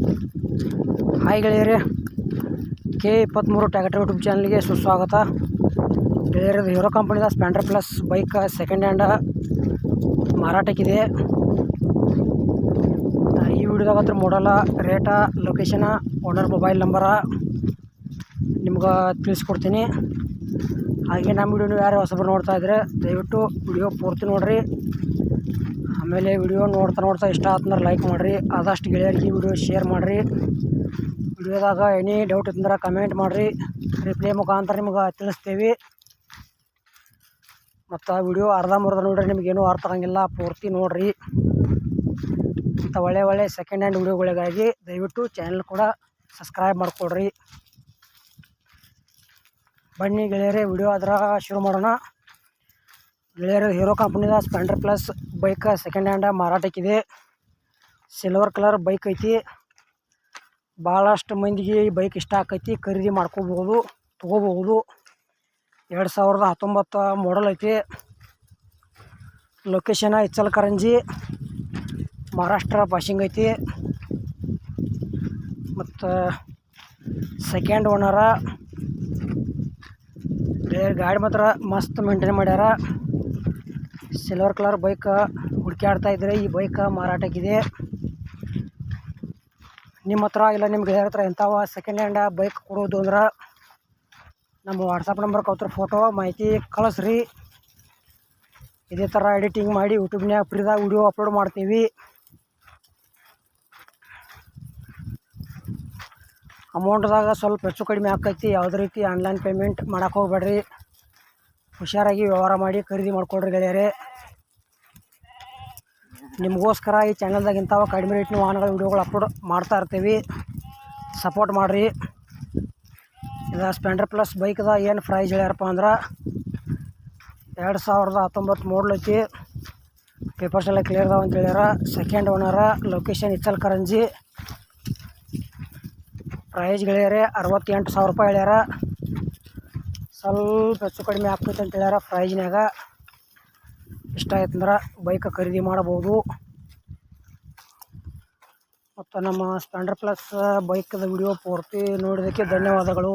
Hi ಗೆಳೆಯರೇ, K23 tractor YouTube ಚಾನಲ್ಗೆ ಸುಸ್ವಾಗತ. ಗೆಳೆಯರದು ಹೀರೋ ಕಂಪನಿದ Splendor plus bike second hand ಮಾರಾಟಕ್ಕಿದೆ. ಈ ವಿಡಿಯೋದಾಗ ಹತ್ರ ಮಾಡಲ್ಲ, rate, location, owner mobile number ನಿಮ್ಗೆ ತಿಳಿಸ್ಕೊಡ್ತೀನಿ. ಹಾಗೆ ನಮ್ಮ ವಿಡಿಯೋನು ಯಾರು ಹೊಸಬರು ನೋಡ್ತಾ ಇದ್ದರೆ ದಯವಿಟ್ಟು ವಿಡಿಯೋ ಪೂರ್ತಿ ನೋಡಿರಿ. ಆಮೇಲೆ ವಿಡಿಯೋ ನೋಡ್ತಾ ಇಷ್ಟ ಆತಂದ್ರೆ ಲೈಕ್ ಮಾಡಿರಿ. ಆದಷ್ಟು ಗೆಳೆಯರಿಗೆ ವಿಡಿಯೋ ಶೇರ್ ಮಾಡಿರಿ. ವಿಡಿಯೋದಾಗ ಎನಿ ಡೌಟ್ ಇತ್ತಂದ್ರೆ ಕಮೆಂಟ್ ಮಾಡಿರಿ, ರಿಪ್ಲೈ ಮುಖಾಂತರ ನಿಮ್ಗೆ ತಿಳಿಸ್ತೀವಿ. ಮತ್ತು ವಿಡಿಯೋ ಅರ್ಧಂಬರ್ಧ ನೋಡ್ರಿ, ನಿಮಗೇನು ಅರ್ಥ ಆಗಂಗಿಲ್ಲ, ಪೂರ್ತಿ ನೋಡಿರಿ. ಇಂಥ ಒಳ್ಳೆ ಸೆಕೆಂಡ್ ಹ್ಯಾಂಡ್ ವಿಡಿಯೋಗಳಿಗಾಗಿ ದಯವಿಟ್ಟು ಚಾನಲ್ ಕೂಡ ಸಬ್ಸ್ಕ್ರೈಬ್ ಮಾಡಿಕೊಡ್ರಿ. ಬನ್ನಿ ಗೆಳೆಯರೇ, ವಿಡಿಯೋ ಅದರ ಶುರು ಮಾಡೋಣ. ಗೆಳೆಯರು, ಹೀರೋ ಕಂಪ್ನಿದ Splendor plus bike second hand ಮಾರಾಟಕ್ಕಿದೆ. ಸಿಲ್ವರ್ ಕಲರ್ ಬೈಕ್ ಐತಿ. ಭಾಳಷ್ಟು ಮಂದಿಗೆ ಈ ಬೈಕ್ ಇಷ್ಟ ಆಕೈತಿ, ಖರೀದಿ ಮಾಡ್ಕೋಬೋದು, ತೊಗೋಬಹುದು. 2019 ಮಾಡಲ್ ಐತಿ. ಲೊಕೇಶನ್ ಇಚಲಕರಂಜಿ, ಮಹಾರಾಷ್ಟ್ರ ಪಾಸಿಂಗ್ ಐತಿ. ಮತ್ತು ಸೆಕೆಂಡ್ ಓನರ. ಗಾಡಿ ಮಾತ್ರ ಮಸ್ತ್ ಮೇಂಟೈನ್ ಮಾಡ್ಯಾರ. ಸಿಲ್ವರ್ ಕಲರ್ ಬೈಕ್ ಹುಡುಕ್ಯಾಡ್ತಾ ಇದ್ರೆ ಈ ಬೈಕ್ ಮಾರಾಟಕ್ಕಿದೆ. ನಿಮ್ಮ ಹತ್ರ ಇಲ್ಲ ನಿಮ್ಮ ಗೆಳೆಯರ ಹತ್ರ ಎಂಥವ ಸೆಕೆಂಡ್ ಹ್ಯಾಂಡ್ ಬೈಕ್ ಕೊಡೋದು ಅಂದ್ರೆ ನಮ್ಮ ವಾಟ್ಸಪ್ ನಂಬರ್ಗೆ ಅವ್ರ ಫೋಟೋ ಮಾಹಿತಿ ಕಳಿಸ್ರಿ. ಇದೇ ಥರ ಎಡಿಟಿಂಗ್ ಮಾಡಿ ಯೂಟ್ಯೂಬ್ನಾಗ ಫ್ರೀದಾಗ ವಿಡಿಯೋ ಅಪ್ಲೋಡ್ ಮಾಡ್ತೀವಿ. ಅಮೌಂಟ್ದಾಗ ಸ್ವಲ್ಪ ಹೆಚ್ಚು ಕಡಿಮೆ ಆಕೈತಿ. ಯಾವುದೇ ರೀತಿ ಆನ್ಲೈನ್ ಪೇಮೆಂಟ್ ಮಾಡೋಕೆ ಹೋಗ್ಬೇಡ್ರಿ. ಹುಷಾರಾಗಿ ವ್ಯವಹಾರ ಮಾಡಿ ಖರೀದಿ ಮಾಡ್ಕೊಳ್ರಿ ಗೆಳೆಯರೇ. ನಿಮಗೋಸ್ಕರ ಈ ಚಾನಲ್ದಾಗ ಇಂಥವ ಕಡಿಮೆ ರೇಟ್ನ ವಾಹನಗಳ ವಿಡಿಯೋಗಳು ಅಪ್ಲೋಡ್ ಮಾಡ್ತಾ ಇರ್ತೀವಿ. ಸಪೋರ್ಟ್ ಮಾಡಿರಿ. ಇದು ಸ್ಪ್ಲೆಂಡರ್ ಪ್ಲಸ್ ಬೈಕ್ದ ಏನು ಪ್ರೈಸ್ ಹೇಳ್ಯಾರಪ್ಪ ಅಂದ್ರೆ 2019 ಮಾಡಲ್ ಐತಿ. ಪೇಪರ್ಸ್ ಎಲ್ಲ ಕ್ಲಿಯರ್ ಅದಾವ ಅಂತ ಹೇಳ್ಯಾರ. ಸೆಕೆಂಡ್ ಓನರ. ಲೊಕೇಶನ್ ಇಚಲಕರಂಜಿ. ಪ್ರೈಸ್ ಗೆಳೆಯರೇ 68,000 ರೂಪಾಯಿ ಹೇಳ್ಯಾರ. ಸ್ವಲ್ಪ ಹೆಚ್ಚು ಕಡಿಮೆ ಆಗ್ತೈತೆ ಅಂತ ಹೇಳ್ಯಾರ ಪ್ರೈಜ್ನಾಗ. ಇಷ್ಟ ಆಯ್ತಂದ್ರೆ ಬೈಕ್ ಖರೀದಿ ಮಾಡಬಹುದು. ಮತ್ತು ನಮ್ಮ ಸ್ಪ್ಲೆಂಡರ್ ಪ್ಲಸ್ ಬೈಕ್ದ ವಿಡಿಯೋ ಪೂರ್ತಿ ನೋಡಿದ್ದಕ್ಕೆ ಧನ್ಯವಾದಗಳು.